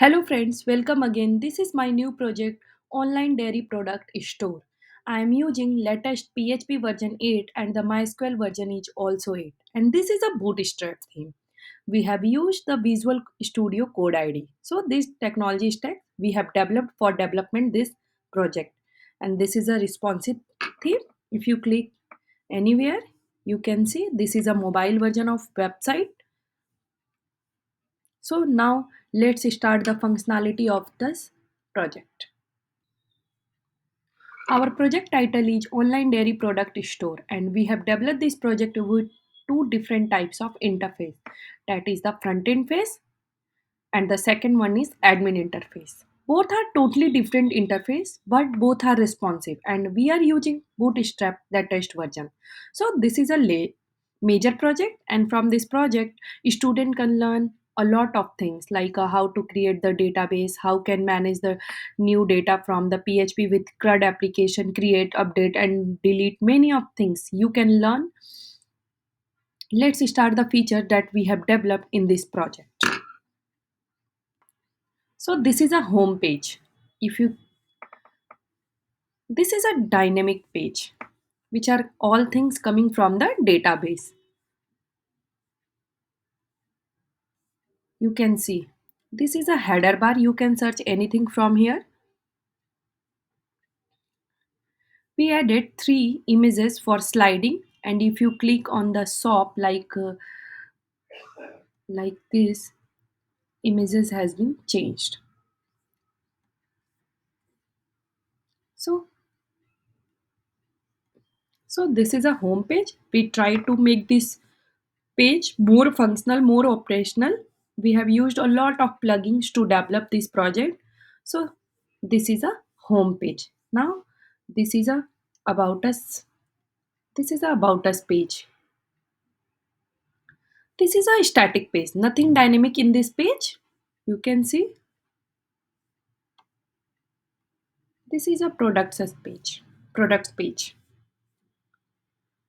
Hello friends, welcome again. This is my new project, Online Dairy Product Store. I am using latest PHP version 8 and the MySQL version is also 8. And this is a bootstrap theme. We have used the Visual Studio Code ID. So this technology stack we have developed for development this project. And this is a responsive theme. If you click anywhere, you can see this is a mobile version of website. So now let's start the functionality of this project. Our project title is Online Dairy Product Store and we have developed this project with two different types of interface. That is the front end face and the second one is admin interface. Both are totally different interface but both are responsive and we are using bootstrap the test version. So this is a major project and from this project student can learn a lot of things like how to create the database, how can manage the new data from the PHP with CRUD application, create, update and delete many of things you can learn. Let's start the feature that we have developed in this project. So this is a home page. If you This is a dynamic page which are all things coming from the database. You can see this is a header bar. You can search anything from here. We added three images for sliding and if you click on the shop like this, images has been changed. So this is a home page. We try to make this page more functional, more operational. We have used a lot of plugins to develop this project. So this is a home page. Now this is a about us. This is a about us page. This is a static page. Nothing dynamic in this page. You can see this is a products page. Products page.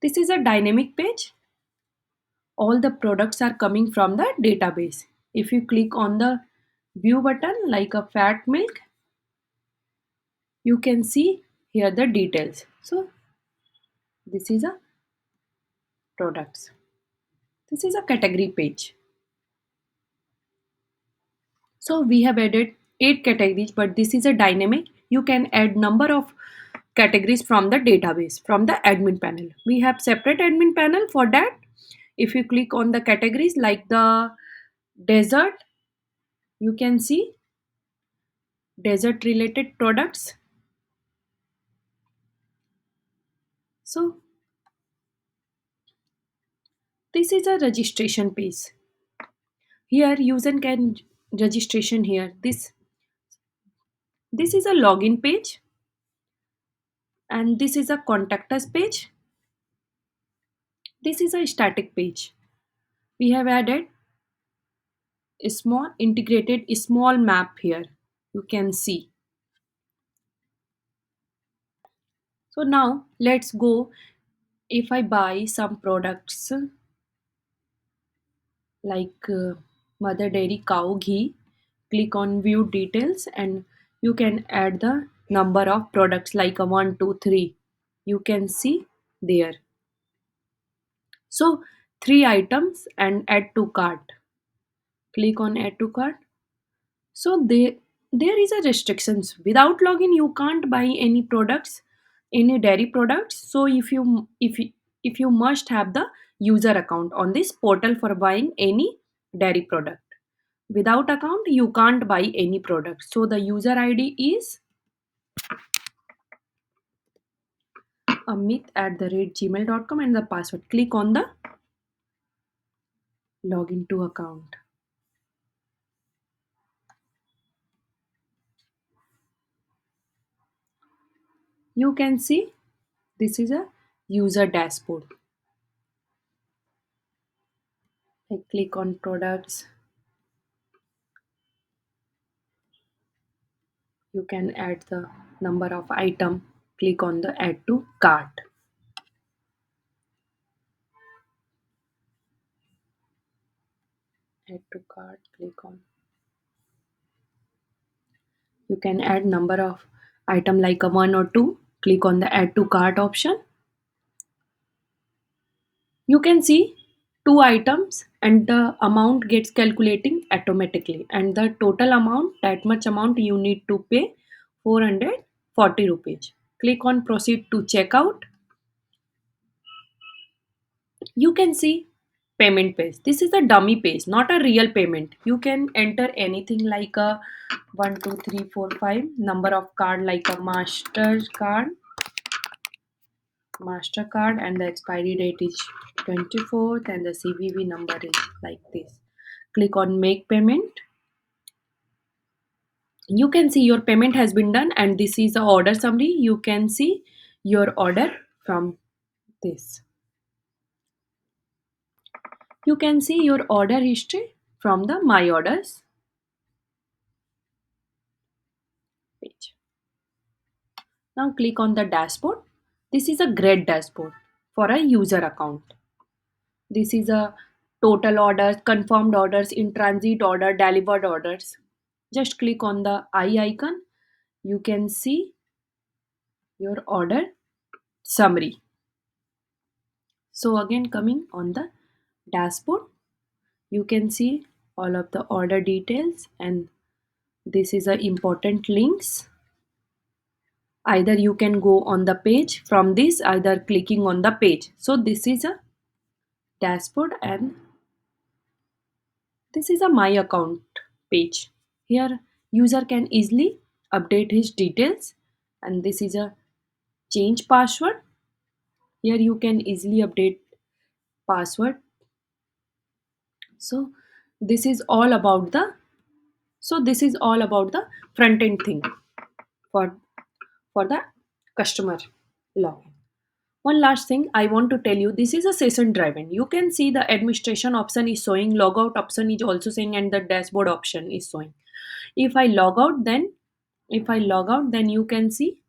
This is a dynamic page. All the products are coming from the database. If you click on the view button like a fat milk, you can see here the details. So this is a products. This is a category page. So we have added 8 categories, but this is a dynamic. You can add number of categories from the database, from the admin panel. We have separate admin panel for that. If you click on the categories like the desert, you can see desert related products. So this is a registration page. Here user can registration here. This is a login page and this is a contact us page. This is a static page. We have added a small integrated small map here. You can see. So now let's go. If I buy some products like mother dairy cow ghee, click on view details and you can add the number of products like a 1 2 3. You can see there. So 3 items and add to cart. Click on add to cart. So there is a restrictions. Without login, you can't buy any products, any dairy products. So if you must have the user account on this portal for buying any dairy product. Without account, you can't buy any product. So the user ID is amit@gmail.com and the password. Click on the login to account. You can see this is a user dashboard. I click on products. You can add the number of item. Click on the add to cart. Add to cart. Click on. You can add number of item like a one or two. Click on the add to cart option. You can see two items and the amount gets calculating automatically, and the total amount, that much amount you need to pay 440 rupees. Click on proceed to checkout. You can see payment page. This is a dummy page, not a real payment. You can enter anything like a 1 2 3 4 5 number of card like a mastercard, and the expiry date is 24th, and the CVV number is like this. Click on make payment. You can see your payment has been done, and this is the order summary. You can see your order from this. You can see your order history from the my orders page. Now click on the dashboard. This is a great dashboard for a user account. This is a total orders, confirmed orders, in transit order, delivered orders. Just click on the eye icon. You can see your order summary. So again, coming on the dashboard, you can see all of the order details, and this is a important links. Either you can go on the page from this, either clicking on the page. So this is a dashboard, and this is a my account page. Here user can easily update his details, and this is a change password. Here you can easily update password. So this is all about the front end thing for the customer login. One last thing I want to tell you, this is a session driven. You can see the administration option is showing, logout option is also showing, and the dashboard option is showing. If I log out, then you can see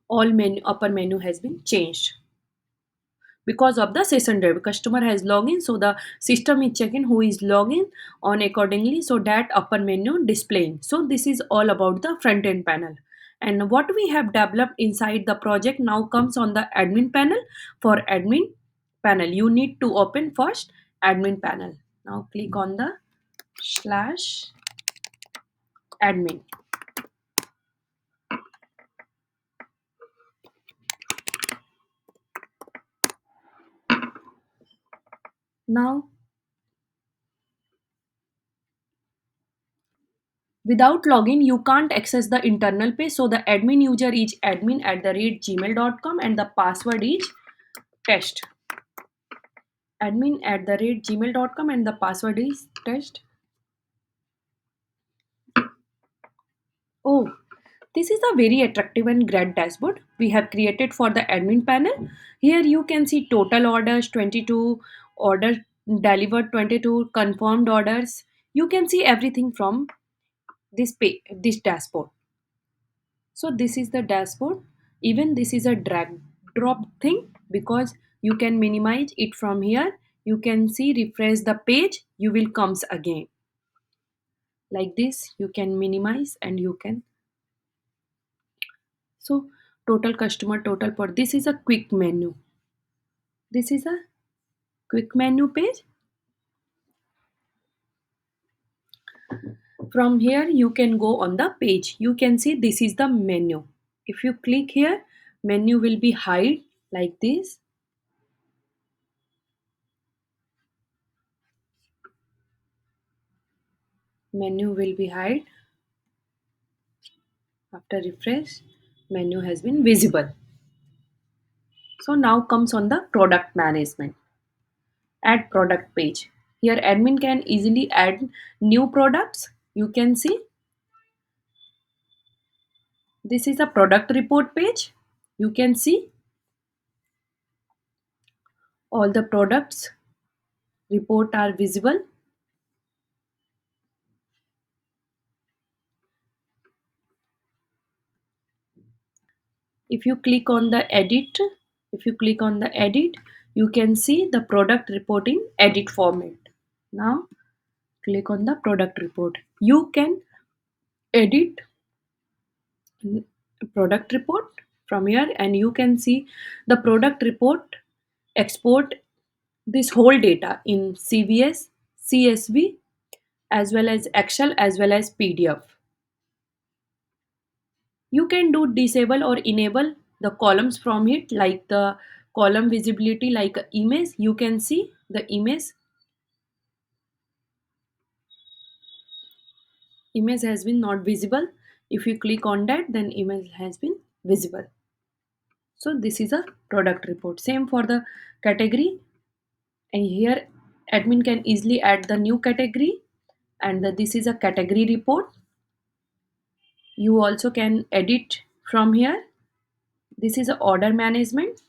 all menu, upper menu has been changed because of the session drive. Customer has login, so the system is checking who is login on accordingly, so that upper menu displaying. So this is all about the front end panel, and what we have developed inside the project now comes on the admin panel. For admin panel, you need to open first admin panel. Now click on the slash admin. Now without login, you can't access the internal page. So the admin user is admin@gmail.com, and the password is test. Admin@gmail.com, and the password is test. Oh, this is a very attractive and great dashboard we have created for the admin panel. Here you can see total orders 22, order delivered 22, confirmed orders. You can see everything from this dashboard. So this is the dashboard. Even this is a drag drop thing because you can minimize it from here. You can see refresh the page, you will comes again. Like this, you can minimize and you can. So total customer, total for this is a quick menu. This is a quick menu page. From here you can go on the page. You can see this is the menu. If you click here, menu will be hide like this. Menu will be hide. After refresh, menu has been visible. So now comes on the product management. Add product page. Here admin can easily add new products. You can see this is a product report page. You can see all the products report are visible. If you click on the edit, you can see the product report in edit format. Now click on the product report. You can edit product report from here, and you can see the product report export this whole data in CVS, CSV, as well as Excel, as well as PDF. You can do disable or enable the columns from it, like the column visibility, like a image. You can see the image has been not visible. If you click on that, then image has been visible. So this is a product report. Same for the category, and here admin can easily add the new category, and this is a category report. You also can edit from here. This is a order management.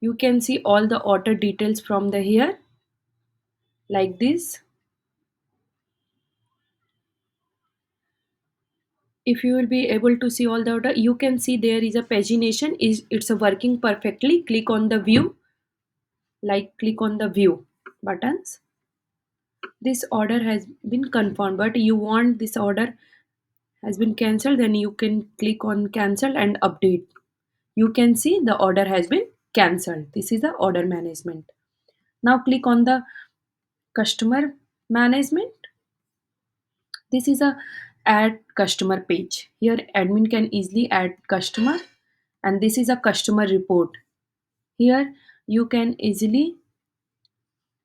You can see all the order details from the here, like this. If you will be able to see all the order, you can see there is a pagination, is it's a working perfectly. Click on the view, like click on the view buttons. This order has been confirmed, but you want this order has been cancelled, then you can click on cancel and update. You can see the order has been cancelled. This is the order management. Now click on the customer management. This is a add customer page. Here admin can easily add customer, and this is a customer report. Here you can easily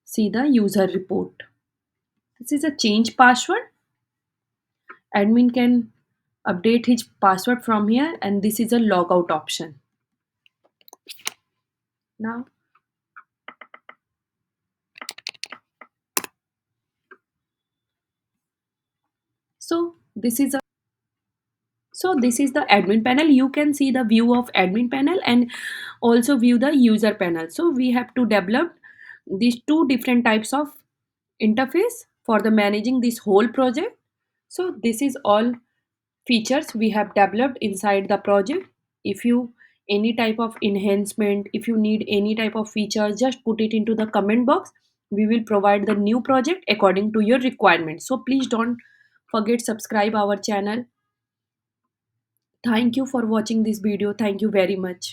see the user report. This is a change password. Admin can update his password from here, and this is a logout option. Now, so this is a so this is the admin panel. You can see the view of admin panel and also view the user panel. So we have to develop these two different types of interface for the managing this whole project. So this is all features we have developed inside the project. If you any type of enhancement, if you need any type of feature, just put it into the comment box. We will provide the new project according to your requirements. So please don't forget subscribe our channel. Thank you for watching this video. Thank you very much.